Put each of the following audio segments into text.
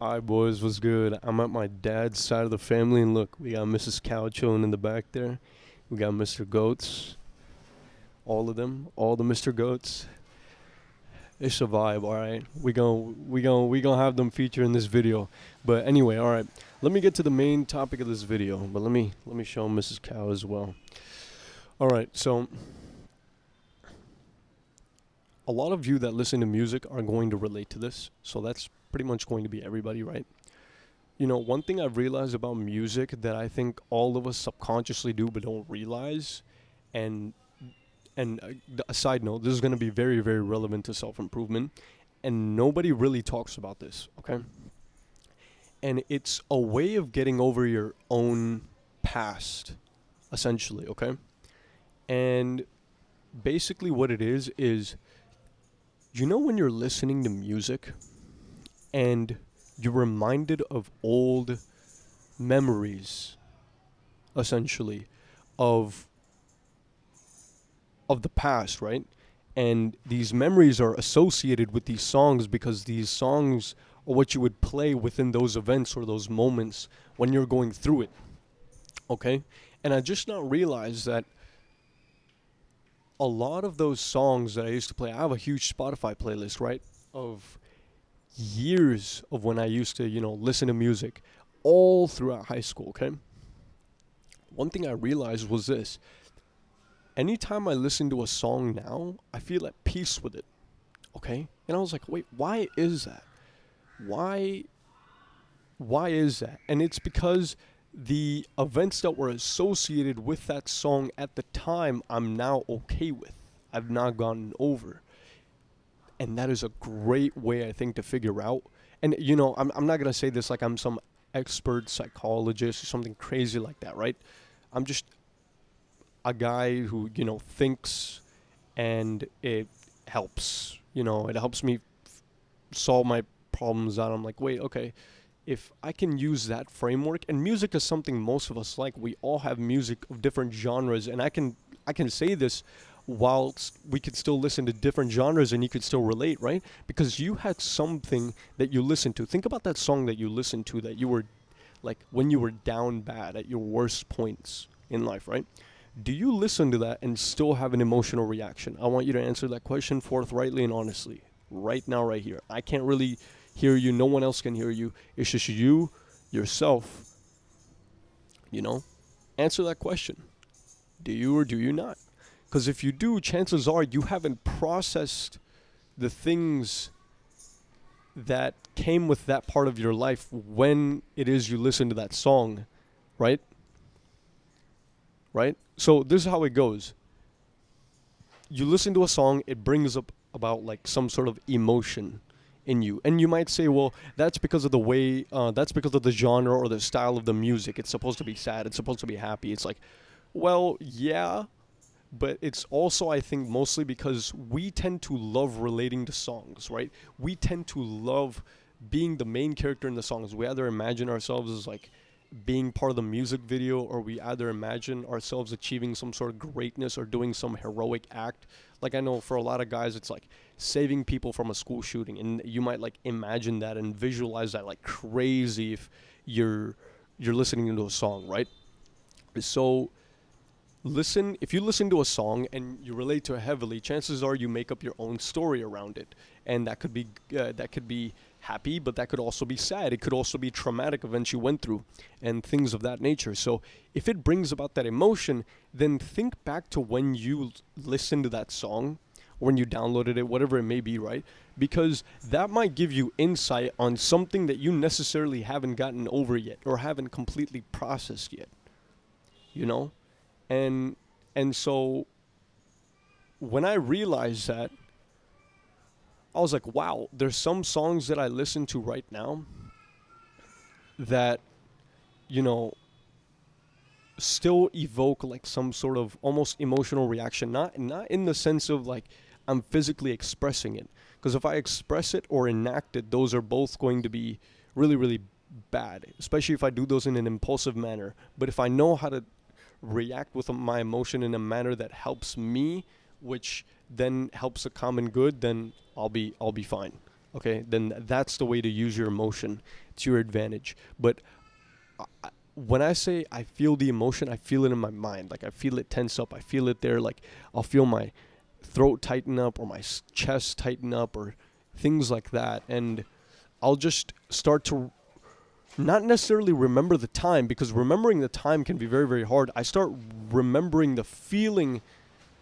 Alright, boys, what's good? I'm at my dad's side of the family, and look, we got Mrs. Cow chilling in the back there. We got Mr. Goats, all of them, all the Mr. Goats. It's a vibe, alright. We gon' have them feature in this video. But anyway, alright. Let me get to the main topic of this video, but let me show Mrs. Cow as well. Alright, so a lot of you that listen to music are going to relate to this, so that's pretty much going to be everybody, right? You know, one thing I've realized about music that I think all of us subconsciously do but don't realize, and a side note, this is going to be very, very relevant to self-improvement, and nobody really talks about this, okay? And it's a way of getting over your own past, essentially, okay? And basically what it is, you know when you're listening to music and you're reminded of old memories, essentially, of the past, right? And these memories are associated with these songs because these songs are what you would play within those events or those moments when you're going through it. Okay? And I just now realized that a lot of those songs that I used to play, I have a huge Spotify playlist, right? Of years of when I used to, listen to music all throughout high school, okay? One thing I realized was this. Anytime I listen to a song now, I feel at peace with it, okay? And I was like, wait, why is that? Why is that? And it's because the events that were associated with that song at the time, I'm now okay with. I've not gotten over. And that is a great way, I think, to figure out. And, I'm not going to say this like I'm some expert psychologist or something crazy like that, right? I'm just a guy who, thinks, and it helps. It helps me solve my problems out. I'm like, wait, okay, if I can use that framework, and music is something most of us like. We all have music of different genres, and I can say this whilst we could still listen to different genres and you could still relate, right? Because you had something that you listened to. Think about that song that you listened to that you were, like, when you were down bad at your worst points in life, right? Do you listen to that and still have an emotional reaction? I want you to answer that question forthrightly and honestly. Right now, right here. I can't really hear you. No one else can hear you. It's just you, yourself. Answer that question. Do you or do you not? Because if you do, chances are you haven't processed the things that came with that part of your life when it is you listen to that song, right? Right? So this is how it goes. You listen to a song, it brings up about like some sort of emotion in you. And you might say, well, that's because of the way, that's because of the genre or the style of the music. It's supposed to be sad. It's supposed to be happy. It's like, well, yeah. But it's also, I think, mostly because we tend to love relating to songs, right? We tend to love being the main character in the songs. We either imagine ourselves as like being part of the music video, or we either imagine ourselves achieving some sort of greatness or doing some heroic act. Like I know for a lot of guys, it's like saving people from a school shooting, and you might like imagine that and visualize that like crazy if you're listening to a song, right? So if you listen to a song and you relate to it heavily, chances are you make up your own story around it, and that could be happy, but that could also be sad. It could also be traumatic events you went through and things of that nature. So if it brings about that emotion, then think back to when you listened to that song, or when you downloaded it, whatever it may be, right? Because that might give you insight on something that you necessarily haven't gotten over yet or haven't completely processed yet, And so when I realized that, I was like, wow, there's some songs that I listen to right now that, still evoke like some sort of almost emotional reaction. Not in the sense of like I'm physically expressing it. Because if I express it or enact it, those are both going to be really, really bad, especially if I do those in an impulsive manner. But if I know how to react with my emotion in a manner that helps me, which then helps the common good, then I'll be fine. okay, then that's the way to use your emotion to your advantage. But when I say I feel the emotion, I feel it in my mind. Like I feel it tense up. I feel it there. Like I'll feel my throat tighten up or my chest tighten up or things like that. And I'll just start to not necessarily remember the time, because remembering the time can be very, very hard. I start remembering the feeling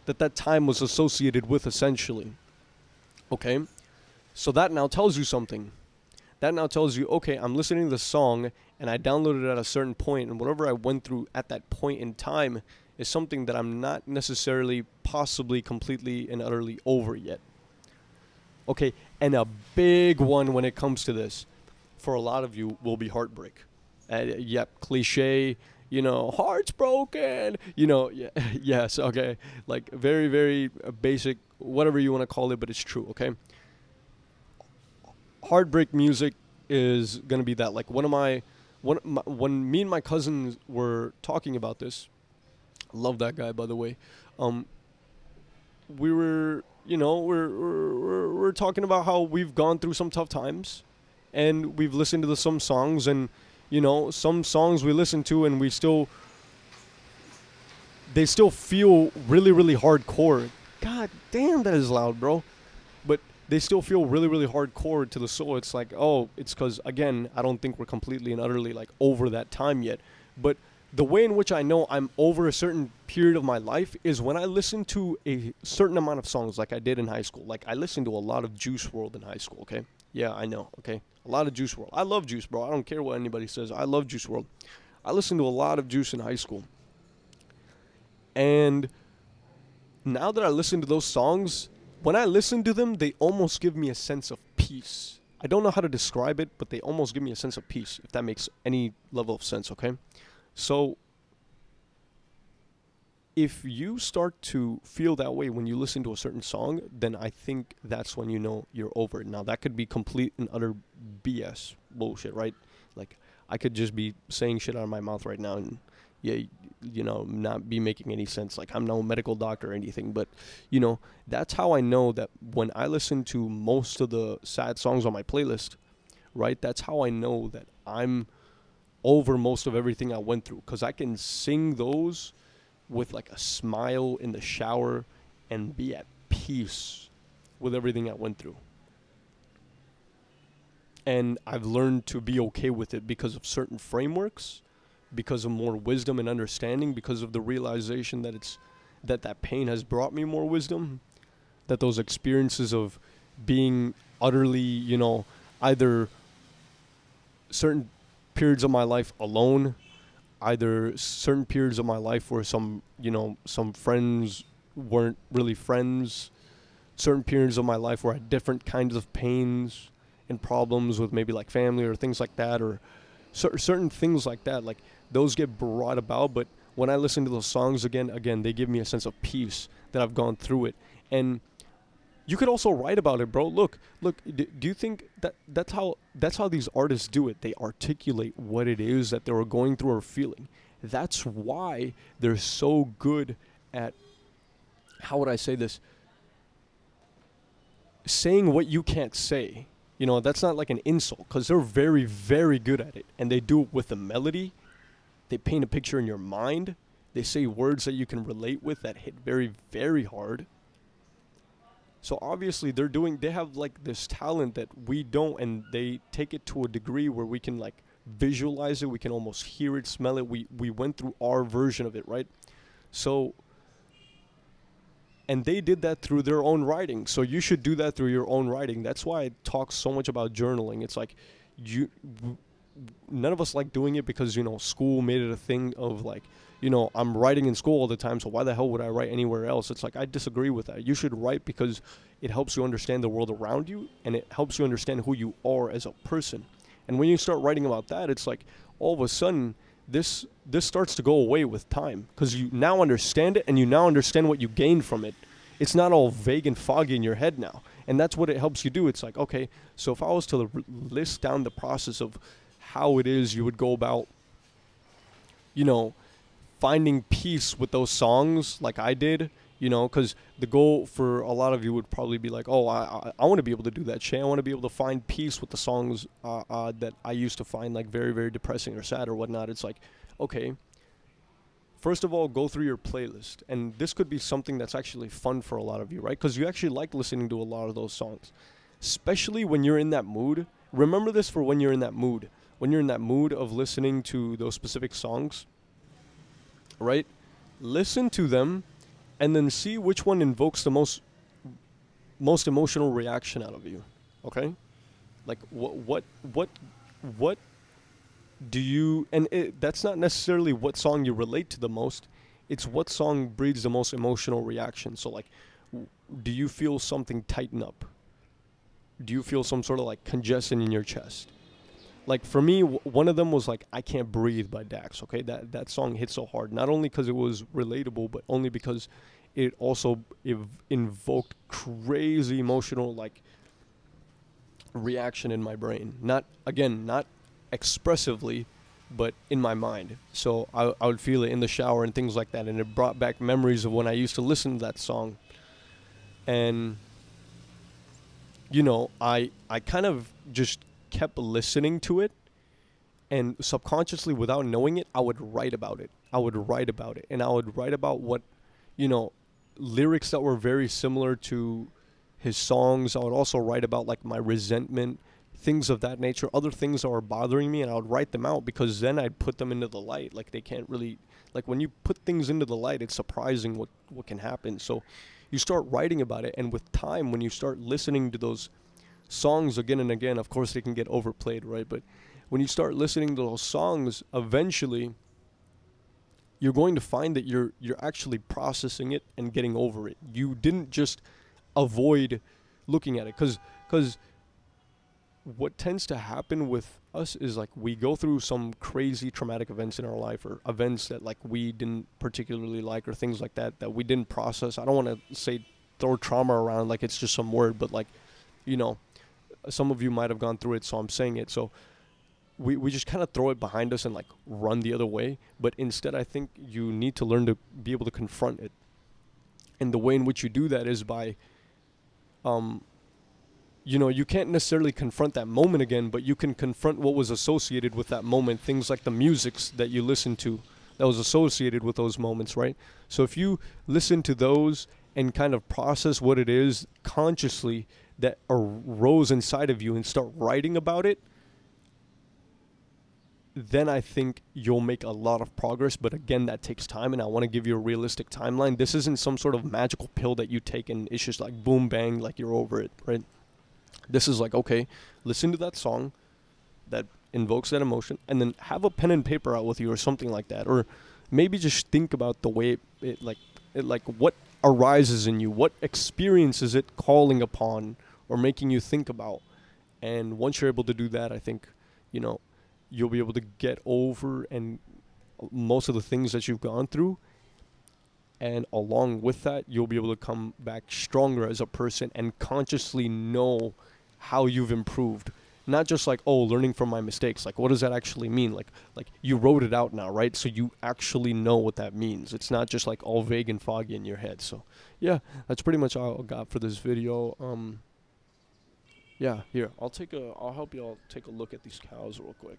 that time was associated with, essentially. Okay? So that now tells you something. That now tells you, okay, I'm listening to the song and I downloaded it at a certain point, and whatever I went through at that point in time is something that I'm not necessarily possibly completely and utterly over yet. Okay, and a big one when it comes to this for a lot of you will be heartbreak. Yep, cliche, heart's broken, yes, okay, like very, very basic, whatever you want to call it, but it's true, okay? Heartbreak music is going to be that. Like when me and my cousins were talking about this, love that guy, by the way, we were, we're talking about how we've gone through some tough times, and we've listened to some songs, and some songs we listen to and they still feel really, really hardcore. God damn, that is loud, bro. But they still feel really, really hardcore to the soul. It's like, oh, it's because, again, I don't think we're completely and utterly like over that time yet. But the way in which I know I'm over a certain period of my life is when I listen to a certain amount of songs, like I did in high school. Like I listened to a lot of Juice WRLD in high school, okay? Yeah, I know, okay? A lot of Juice WRLD. I love Juice, bro. I don't care what anybody says. I love Juice WRLD. I listened to a lot of Juice in high school. And now that I listen to those songs, when I listen to them, they almost give me a sense of peace. I don't know how to describe it, but they almost give me a sense of peace, if that makes any level of sense, okay? So if you start to feel that way when you listen to a certain song, then I think that's when you know you're over it. Now, that could be complete and utter BS bullshit, right? Like, I could just be saying shit out of my mouth right now and, yeah, not be making any sense. Like, I'm no medical doctor or anything, but, that's how I know that when I listen to most of the sad songs on my playlist, right, that's how I know that I'm over most of everything I went through, because I can sing those with like a smile in the shower and be at peace with everything I went through. And I've learned to be okay with it because of certain frameworks, because of more wisdom and understanding, because of the realization that that pain has brought me more wisdom, that those experiences of being utterly, either certain periods of my life alone, either certain periods of my life where some friends weren't really friends, certain periods of my life where I had different kinds of pains and problems with maybe like family or things like that, or certain things like that, like those get brought about. But when I listen to those songs again, they give me a sense of peace that I've gone through it. And you could also write about it, bro. Look. Do you think that's how these artists do it? They articulate what it is that they were going through or feeling. That's why they're so good at, how would I say this? Saying what you can't say. That's not like an insult, because they're very, very good at it. And they do it with a melody. They paint a picture in your mind. They say words that you can relate with that hit very, very hard. So obviously they have like this talent that we don't, and they take it to a degree where we can like visualize it, we can almost hear it, smell it. We went through our version of it, right? So, and they did that through their own writing. So you should do that through your own writing. That's why I talk so much about journaling. It's like none of us like doing it because, school made it a thing of like, I'm writing in school all the time, so why the hell would I write anywhere else? It's like, I disagree with that. You should write because it helps you understand the world around you, and it helps you understand who you are as a person. And when you start writing about that, it's like, all of a sudden, this starts to go away with time, because you now understand it, and you now understand what you gained from it. It's not all vague and foggy in your head now. And that's what it helps you do. It's like, okay, so if I was to list down the process of how it is you would go about, finding peace with those songs like I did You know, because the goal for a lot of you would probably be like, oh, I want to be able to do that, Shay. I want to be able to find peace with the songs that I used to find like very, very depressing or sad or whatnot. It's like, okay, first of all, go through your playlist. And this could be something that's actually fun for a lot of you, right? Because you actually like listening to a lot of those songs, especially when you're in that mood. Remember this for when you're in that mood. When you're in that mood of listening to those specific songs, right? Listen to them and then see which one invokes the most emotional reaction out of you. Okay? Like what do you, and that's not necessarily what song you relate to the most. It's what song breeds the most emotional reaction. So like, do you feel something tighten up? Do you feel some sort of like congestion in your chest? Like for me, one of them was like "I Can't Breathe" by Dax. Okay, that song hit so hard, not only because it was relatable, but only because it also invoked crazy emotional like reaction in my brain. Not expressively, but in my mind. So I would feel it in the shower and things like that, and it brought back memories of when I used to listen to that song. And you know, I kind of just kept listening to it, and subconsciously, without knowing it, I would write about it. And I would write about what, you know, lyrics that were very similar to his songs. I would also write about like my resentment, things of that nature, other things that were bothering me, and I would write them out because then I'd put them into the light. Like they can't really, like when you put things into the light, it's surprising what can happen. So you start writing about it, and with time, when you start listening to those songs again and again, of course they can get overplayed, right? But when you start listening to those songs, eventually you're going to find that you're actually processing it and getting over it. You didn't just avoid looking at it, because what tends to happen with us is like we go through some crazy traumatic events in our life, or events that like we didn't particularly like, or things like that we didn't process. I don't want to say throw trauma around like it's just some word, but like, you know, some of you might have gone through it, so I'm saying it. So we just kind of throw it behind us and like run the other way. But instead, I think you need to learn to be able to confront it. And the way in which you do that is by, you know, you can't necessarily confront that moment again, but you can confront what was associated with that moment. Things like the musics that you listen to that was associated with those moments, right? So if you listen to those and kind of process what it is consciously that arose inside of you and start writing about it, then I think you'll make a lot of progress. But again, that takes time, and I want to give you a realistic timeline. This isn't some sort of magical pill that you take and it's just like boom, bang, like you're over it, right? This is like, okay, listen to that song that invokes that emotion, and then have a pen and paper out with you or something like that. Or maybe just think about the way it like what arises in you, what experience is it calling upon or making you think about. And once you're able to do that, I think, you know, you'll be able to get over and most of the things that you've gone through. And along with that, you'll be able to come back stronger as a person and consciously know how you've improved. Not just like, oh, learning from my mistakes. Like, what does that actually mean? Like you wrote it out now, right? So you actually know what that means. It's not just like all vague and foggy in your head. So yeah, that's pretty much all I got for this video. Yeah, here, I'll help y'all take a look at these cows real quick.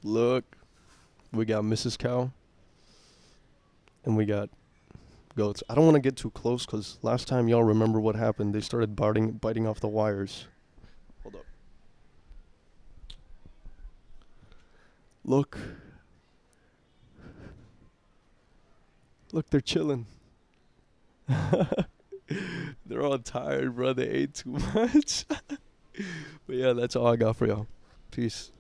Look, we got Mrs. Cow, and we got goats. I don't want to get too close because last time y'all remember what happened. They started biting off the wires. Hold up. Look. Look, they're chilling. They're all tired, bro. They ate too much. But yeah, that's all I got for y'all. Peace.